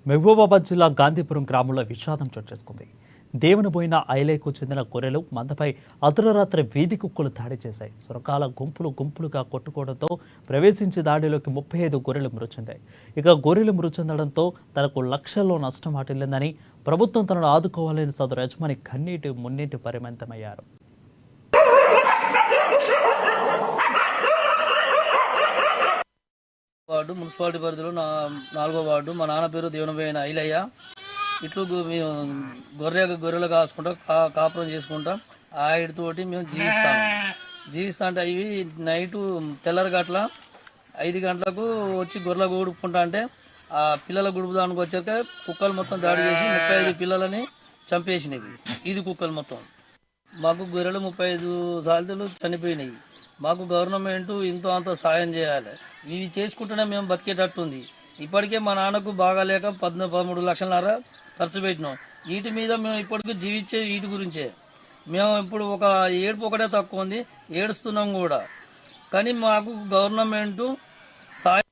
మహబూబాబాద్ జిల్లా గాంధీపురం గ్రామంలో విషాదం చోటు చేసుకుంది. దేవునిబోయిన ఐలేకు చెందిన గొర్రెలు మందపై అర్ధరాత్రి వీధి కుక్కలు దాడి చేశాయి. సురకాల గుంపులుగా కొట్టుకోవడంతో ప్రవేశించి దాడిలోకి 35 గొర్రెలు మృతి చెందాయి. ఇక గొర్రెలు మృతి చెందడంతో తనకు లక్షల్లో నష్టం వాటిల్లిందని, ప్రభుత్వం తనను ఆదుకోవాలని సదరు యజమాని కన్నీటి మున్నీటి పరిమితమయ్యారు. వార్డు మున్సిపాలిటీ పరిధిలో 4వ వార్డు. మా నాన్న పేరు దేవునిబోయిన ఐలయ్య. ఇట్లు మేము గొర్రెలు కాసుకుంటా కాపురం చేసుకుంటాం. ఆయితోటి మేము జీవిస్తా అంటే ఇవి నైటు తెల్లరి గట్ల 5 గంటలకు వచ్చి గొర్రెల గుడుపుకుంటా అంటే ఆ పిల్లల గుడుపుదానికి వచ్చాక కుక్కలు మొత్తం దాడి చేసి 35 పిల్లలని చంపేసినవి. ఇది కుక్కలు మొత్తం. మాకు గొర్రెలు 35 సార్లు చనిపోయినాయి. మాకు గవర్నమెంట్ ఇంతో అంత సాయం చేయాలి. ఇవి చేసుకుంటేనే మేము బతికేటట్టుంది. ఇప్పటికే మా నాన్నకు బాగాలేక 13 లక్షలన్నర ఖర్చు పెట్టినాం. వీటి మీద మేము ఇప్పటికీ జీవించే వీటి గురించే. మేము ఇప్పుడు ఒక ఏడుపు ఒకటే తక్కువ ఉంది, ఏడుస్తున్నాం కూడా. కానీ మాకు గవర్నమెంట్ సాయం